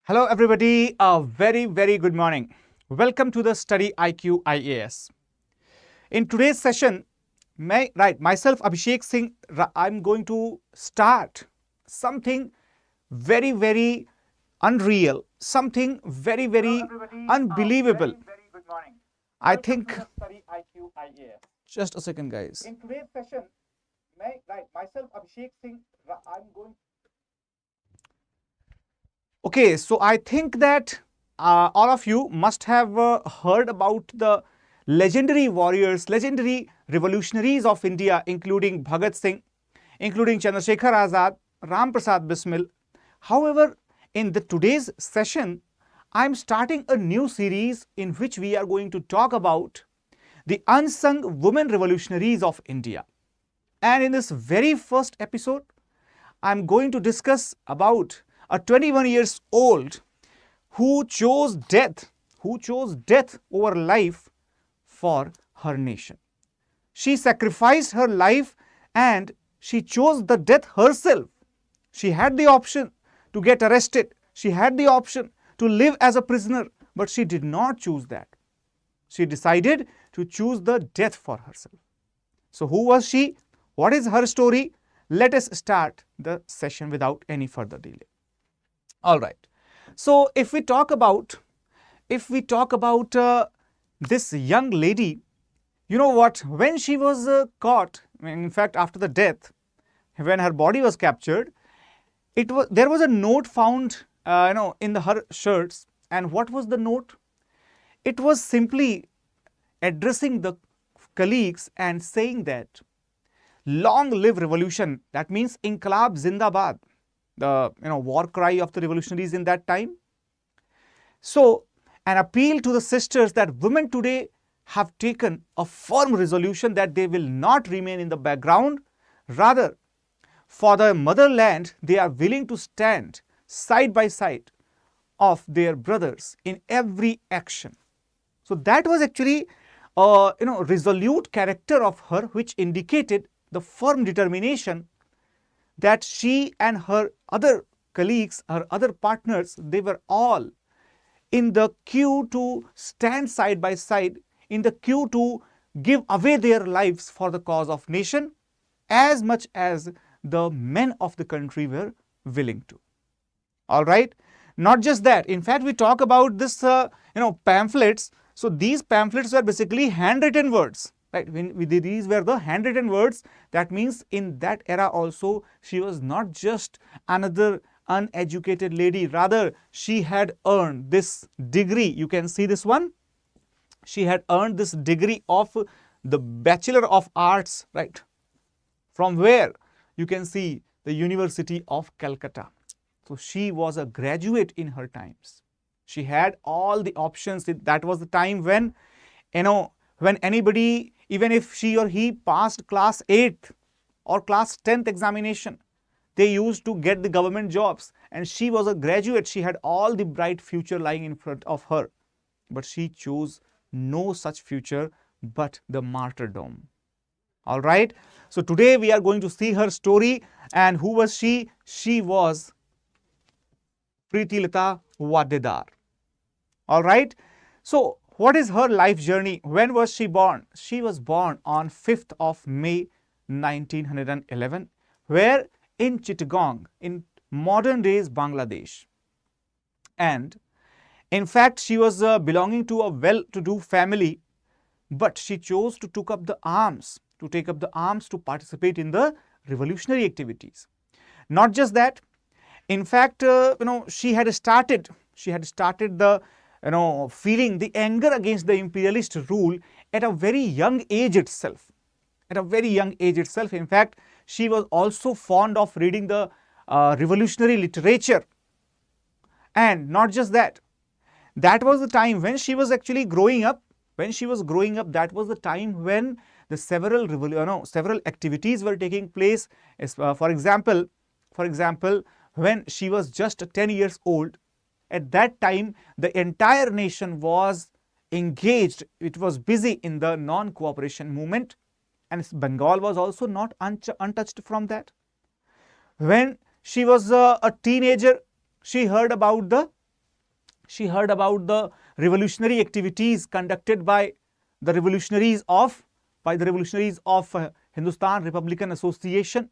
Hello everybody, a very good morning. Welcome to the StudyIQ IAS. In today's session, myself Abhishek Singh, I'm going to start something very unreal, something very unbelievable. Good morning. I think, StudyIQ IAS. just a second guys. In today's session, myself Abhishek Singh, I'm going. Okay, so I think that all of you must have heard about the legendary warriors, legendary revolutionaries of India, including Bhagat Singh, including Chandrasekhar Azad, Ram Prasad Bismil. However, in today's session, I'm starting a new series in which we are going to talk about the unsung women revolutionaries of India. And in this very first episode, I'm going to discuss about a 21 years old who chose death over life for her nation. She sacrificed her life and she chose the death herself. She had the option to get arrested. She had the option to live as a prisoner, but she did not choose that. She decided to choose the death for herself. So who was she? What is her story? Let us start the session without any further delay. All right. So if we talk about this young lady, you know what? When she was caught, in fact, after the death, when her body was captured, there was a note found, in her shirts. And what was the note? It was simply addressing the colleagues and saying that, "Long live revolution." That means Inqilab Zindabad, the war cry of the revolutionaries in that time. So an appeal to the sisters that women today have taken a firm resolution that they will not remain in the background. Rather, for the motherland, they are willing to stand side by side of their brothers in every action. So that was actually a resolute character of her, which indicated the firm determination that she and her other colleagues, her other partners, they were all in the queue to stand side by side, in the queue to give away their lives for the cause of nation, as much as the men of the country were willing to. All right. Not just that. In fact, we talk about this, pamphlets. So these pamphlets were basically handwritten words. Right? These were the handwritten words. That means in that era also, she was not just another uneducated lady. Rather, she had earned this degree. You can see this one. She had earned this degree of the Bachelor of Arts, right? From where? You can see the University of Calcutta. So she was a graduate in her times. She had all the options. That was the time when, when anybody, even if she or he passed class 8th or class 10th examination, they used to get the government jobs. And she was a graduate. She had all the bright future lying in front of her. But she chose no such future but the martyrdom. All right. So today we are going to see her story. And who was she? She was Preetilata Waddedar. All right. So what is her life journey? When was she born? She was born on 5th of May 1911. Where? In Chittagong, in modern days Bangladesh. And in fact, she was belonging to a well-to-do family, but she chose to take up the arms to participate in the revolutionary activities. Not just that. In fact, she had started the feeling the anger against the imperialist rule at a very young age itself. In fact, she was also fond of reading the revolutionary literature. And not just that. That was the time when she was actually growing up. That was the time when the several activities were taking place. For example, when she was just 10 years old, at that time, the entire nation was engaged. It was busy in the non-cooperation movement. And Bengal was also not untouched from that. When she was a teenager, she heard about the She heard about the revolutionary activities conducted by the revolutionaries of Hindustan Republican Association.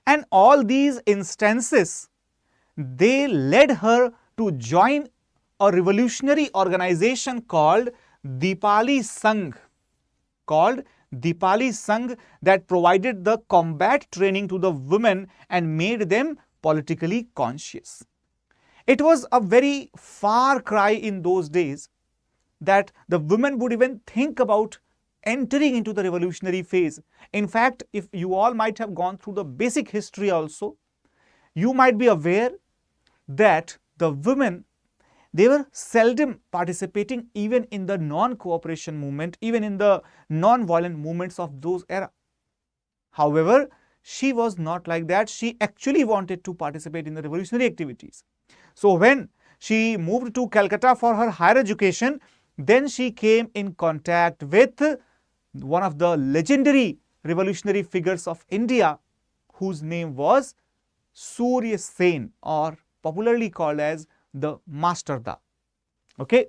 And all these instances, they led her to join a revolutionary organization called Dipali Sangh, that provided the combat training to the women and made them politically conscious. It was a very far cry in those days that the women would even think about entering into the revolutionary phase. In fact, if you all might have gone through the basic history also, you might be aware that the women, they were seldom participating even in the non-cooperation movement, even in the non-violent movements of those era. However, she was not like that. She actually wanted to participate in the revolutionary activities. So when she moved to Calcutta for her higher education, then she came in contact with one of the legendary revolutionary figures of India, whose name was Surya Sen, or popularly called as the Master Da. Okay,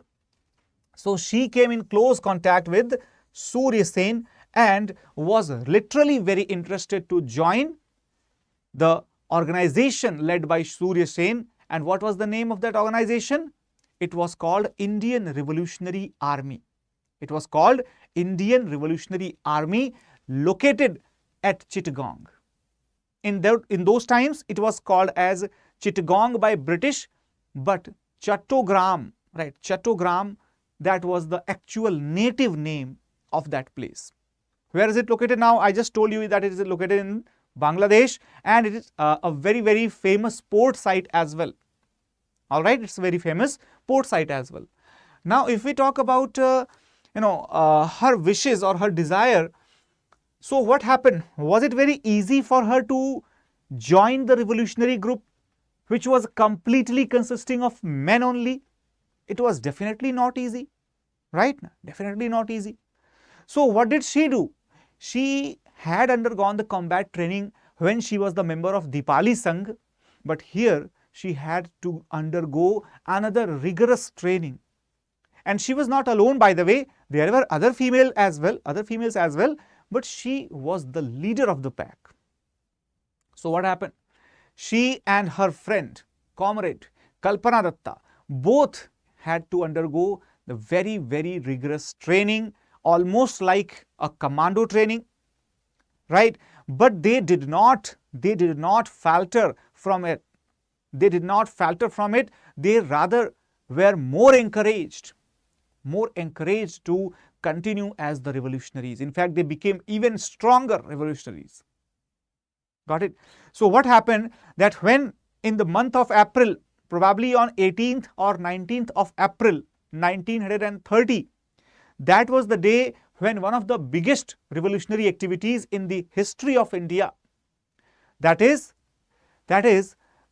so she came in close contact with Surya Sen and was literally very interested to join the organization led by Surya Sen. And what was the name of that organization? It was called Indian Revolutionary Army. It was called Indian Revolutionary Army, located at Chittagong. In those times, it was called as Chittagong by British, but Chattogram, right? Chattogram, that was the actual native name of that place. Where is it located now? I just told you that it is located in Bangladesh, and it is a very, very famous port site as well. All right, it's a very famous port site as well. Now, if we talk about her wishes or her desire, so what happened? Was it very easy for her to join the revolutionary group, which was completely consisting of men only? It was definitely not easy, right? Definitely not easy. So what did she do? She had undergone the combat training when she was the member of Dipali Sangh, but here she had to undergo another rigorous training. And she was not alone, by the way. There were other females as well, but she was the leader of the pack. So what happened? She and her friend, comrade Kalpana Datta, both had to undergo the very, very rigorous training, almost like a commando training, right? But they did not falter from it. They rather were more encouraged to continue as the revolutionaries. In fact, they became even stronger revolutionaries. Got it? So what happened, that when in the month of April, probably on 18th or 19th of April 1930, that was the day when one of the biggest revolutionary activities in the history of India, that is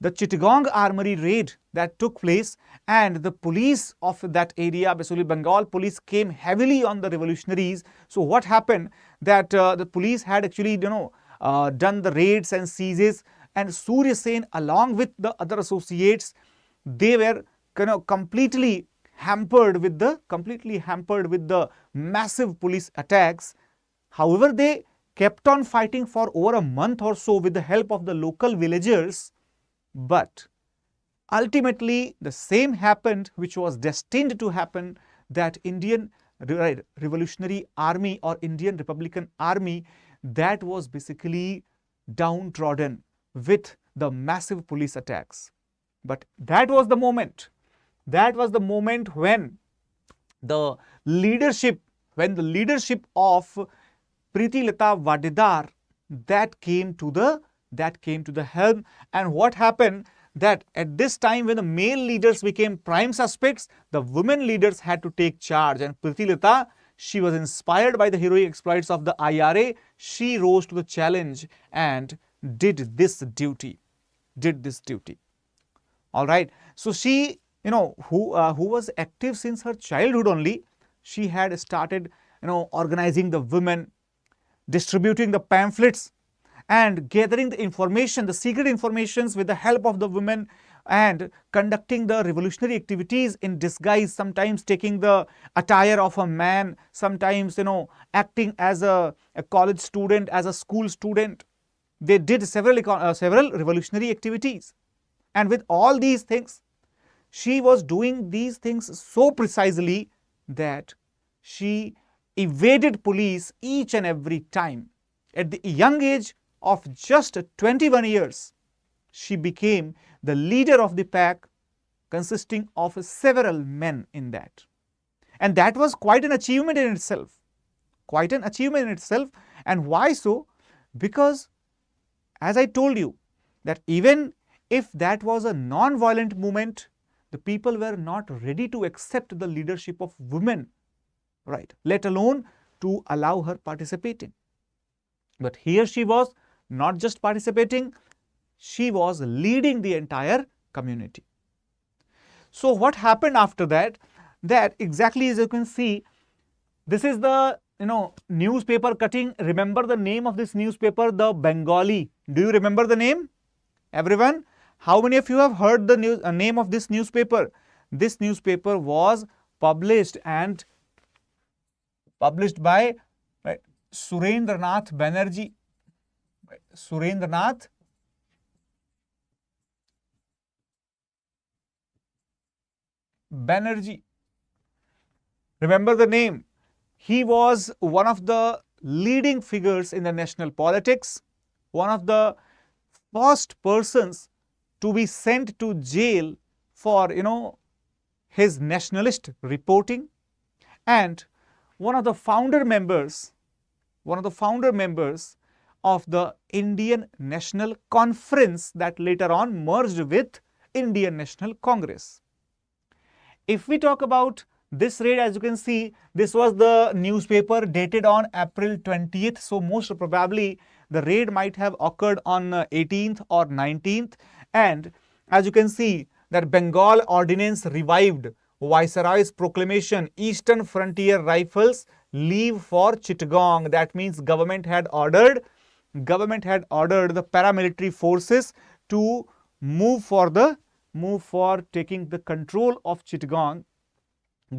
the Chittagong Armory raid that took place, and the police of that area, basically Bengal police, came heavily on the revolutionaries. So what happened, that the police had actually done the raids and seizes, and Surya Sen, along with the other associates, they were completely hampered with the massive police attacks. However, they kept on fighting for over a month or so with the help of the local villagers. But ultimately, the same happened which was destined to happen, that Indian Revolutionary Army or Indian Republican Army, that was basically downtrodden with the massive police attacks. But that was the moment when the leadership of Pretilata Vadidar, that came to the helm. And what happened, that at this time, when the male leaders became prime suspects, the women leaders had to take charge. And Pretilata, she was inspired by the heroic exploits of the IRA. She rose to the challenge and did this duty. All right. So she, who was active since her childhood only, she had started, organizing the women, distributing the pamphlets, and gathering the information, the secret informations with the help of the women, and conducting the revolutionary activities in disguise, sometimes taking the attire of a man, sometimes, acting as a college student, as a school student. They did several revolutionary activities. And with all these things, she was doing these things so precisely that she evaded police each and every time. At the young age of just 21 years, she became the leader of the pack, consisting of several men in that. And that was quite an achievement in itself. Quite an achievement in itself. And why so? Because, as I told you, that even if that was a non-violent movement, the people were not ready to accept the leadership of women, right? Let alone to allow her participating. But here she was not just participating, she was leading the entire community. So what happened after that? That exactly as you can see, this is the newspaper cutting. Remember the name of this newspaper, the Bengali. Do you remember the name? Everyone? How many of you have heard the name of this newspaper? This newspaper was published by Surendranath Banerjee. Surendranath Banerjee. Remember the name. He was one of the leading figures in the national politics, one of the first persons to be sent to jail for, his nationalist reporting, and one of the founder members of the Indian National Conference that later on merged with Indian National Congress. If we talk about this raid, as you can see, this was the newspaper dated on April 20th. So most probably the raid might have occurred on 18th or 19th. And as you can see, that Bengal Ordinance revived Viceroy's proclamation, Eastern Frontier Rifles leave for Chittagong. That means government had ordered the paramilitary forces to move for taking the control of Chittagong.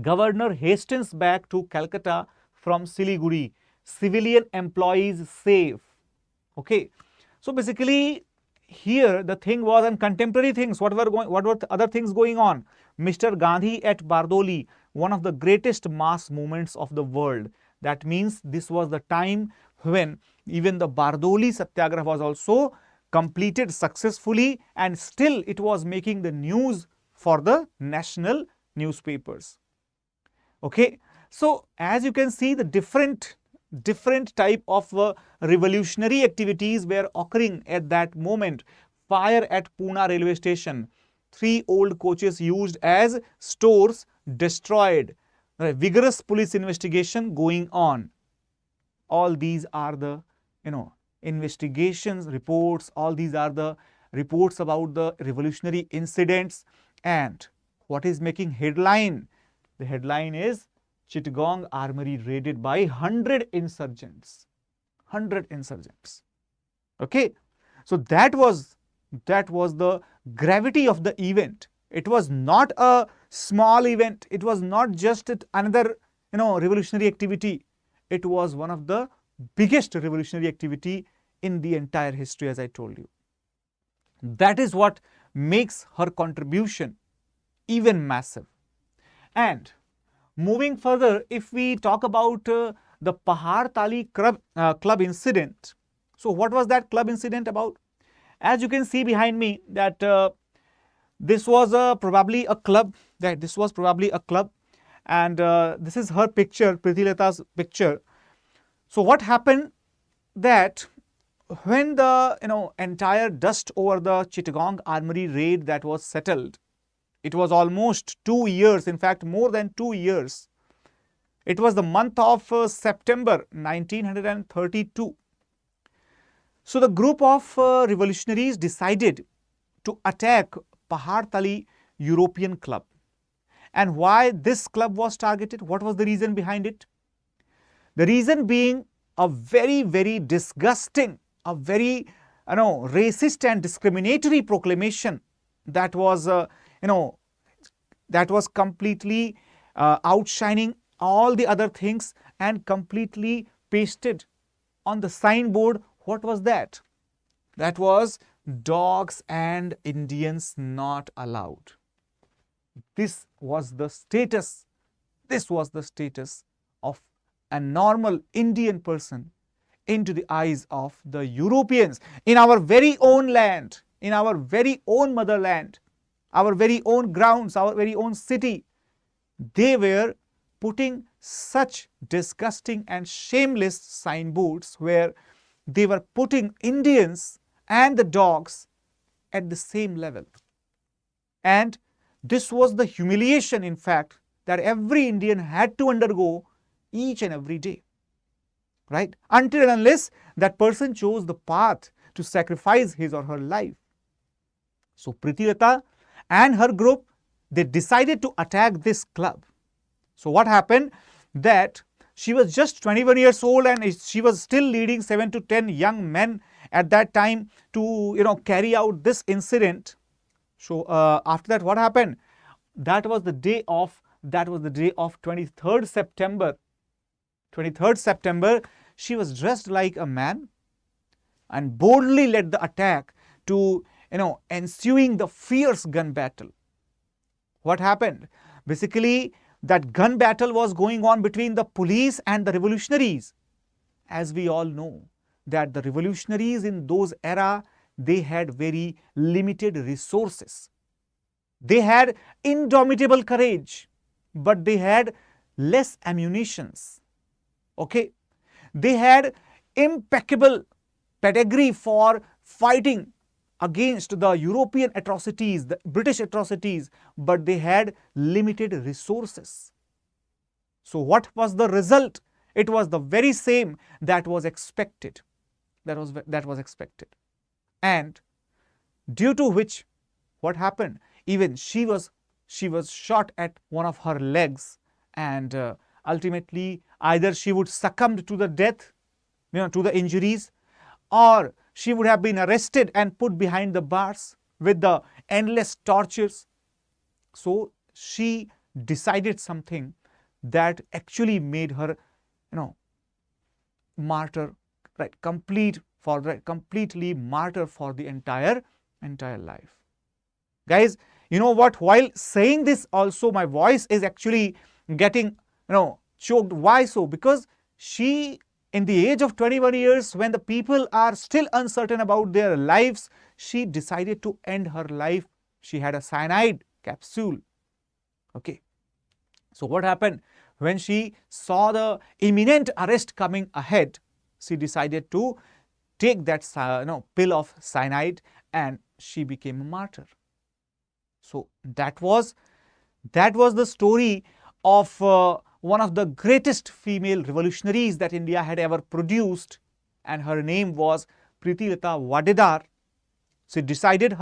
Governor hastens back to Calcutta from Siliguri. Civilian employees safe. Okay. So basically, here the thing was on contemporary things. What were the other things going on? Mr. Gandhi at Bardoli, one of the greatest mass movements of the world. That means this was the time when even the Bardoli Satyagraha was also completed successfully, and still it was making the news for the national newspapers. Okay, so as you can see, the different type of revolutionary activities were occurring at that moment. Fire at Pune railway station, 3 old coaches used as stores destroyed, vigorous police investigation going on. All these are the investigations reports, all these are the reports about the revolutionary incidents. And what is making headline? The headline is Chittagong Armory raided by 100 insurgents. 100 insurgents. Okay. So that was the gravity of the event. It was not a small event. It was not just another revolutionary activity. It was one of the biggest revolutionary activity in the entire history, as I told you. That is what makes her contribution even massive. And moving further, if we talk about the Pahar Tali club incident. So what was that club incident about? As you can see behind me, that this was probably a club. And this is her picture, Prithilatha's picture. So what happened that when the entire dust over the Chittagong Armory raid that was settled, it was almost 2 years, in fact more than 2 years. It was the month of September 1932. So the group of revolutionaries decided to attack Pahar Tali European Club. And why this club was targeted? What was the reason behind it? The reason being a very, very disgusting, a very racist and discriminatory proclamation that was, that was completely outshining all the other things and completely pasted on the signboard. What was that? That was dogs and Indians not allowed. This was the status. This was the status of a normal Indian person into the eyes of the Europeans in our very own land, in our very own motherland, our very own grounds, our very own city. They were putting such disgusting and shameless signboards where they were putting Indians and the dogs at the same level. And this was the humiliation, in fact, that every Indian had to undergo each and every day, right? Until and unless that person chose the path to sacrifice his or her life. So Prithilatha and her group, they decided to attack this club. So what happened? That she was just 21 years old and she was still leading 7 to 10 young men at that time to carry out this incident. So after that, what happened? That was the day of 23rd September. 23rd September, she was dressed like a man and boldly led the attack to ensuing the fierce gun battle. What happened? Basically, that gun battle was going on between the police and the revolutionaries. As we all know, that the revolutionaries in those era, they had very limited resources. They had indomitable courage, but they had less ammunitions. Okay? They had impeccable pedigree for fighting against the European atrocities, the British atrocities, but they had limited resources. So what was the result? It was the very same that was expected. That was expected. And due to which, what happened? Even she was shot at one of her legs, and ultimately either she would succumb to the death, to the injuries, or she would have been arrested and put behind the bars with the endless tortures. So she decided something that actually made her, martyr, right? Completely martyr for the entire life. Guys, you know what? While saying this, also my voice is actually getting, choked. Why so? Because she, in the age of 21 years, when the people are still uncertain about their lives, she decided to end her life. She had a cyanide capsule. Okay. So what happened? When she saw the imminent arrest coming ahead, she decided to take that pill of cyanide, and she became a martyr. So that was the story of one of the greatest female revolutionaries that India had ever produced, and her name was Prithilatha Vadedar. She decided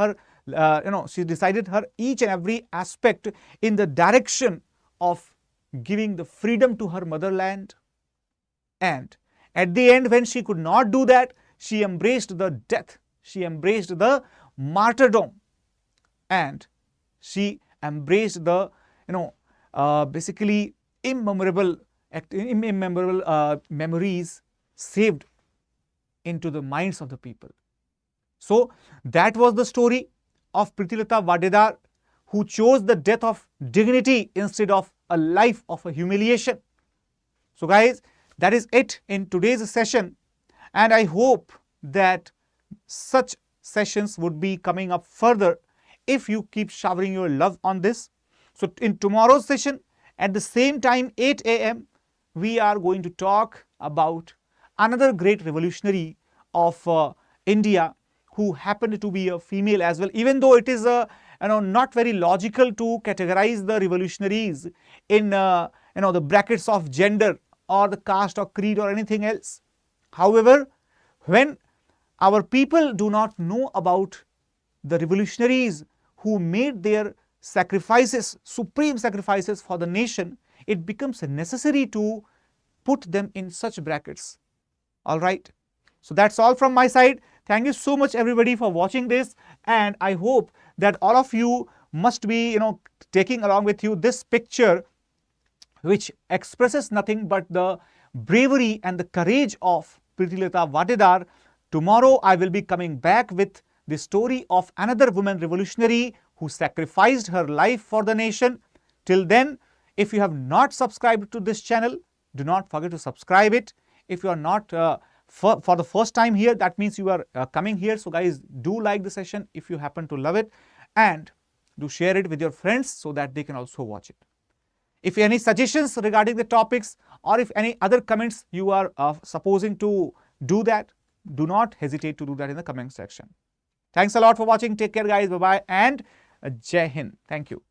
her each and every aspect in the direction of giving the freedom to her motherland. And at the end, when she could not do that, she embraced the death. She embraced the martyrdom, and she embraced the basically immemorable memories saved into the minds of the people. So that was the story of Prithilatha Vadedar, who chose the death of dignity instead of a life of a humiliation. So guys, that is it in today's session, and I hope that such sessions would be coming up further if you keep showering your love on this. So in tomorrow's session at the same time, 8 a.m., we are going to talk about another great revolutionary of India who happened to be a female as well, even though it is not very logical to categorize the revolutionaries in the brackets of gender or the caste or creed or anything else. However, when our people do not know about the revolutionaries who made their sacrifices, supreme sacrifices for the nation, it becomes necessary to put them in such brackets. All right. So that's all from my side. Thank you so much everybody for watching this, and I hope that all of you must be, taking along with you this picture, which expresses nothing but the bravery and the courage of Pritilata Vadedar. Tomorrow I will be coming back with the story of another woman revolutionary who sacrificed her life for the nation. Till then, if you have not subscribed to this channel, do not forget to subscribe it. If you are not for the first time here, that means you are coming here. So guys, do like the session if you happen to love it, and do share it with your friends so that they can also watch it. If any suggestions regarding the topics, or if any other comments you are supposing to do that, do not hesitate to do that in the comment section. Thanks a lot for watching. Take care guys. Bye-bye and Jai Hind. Thank you.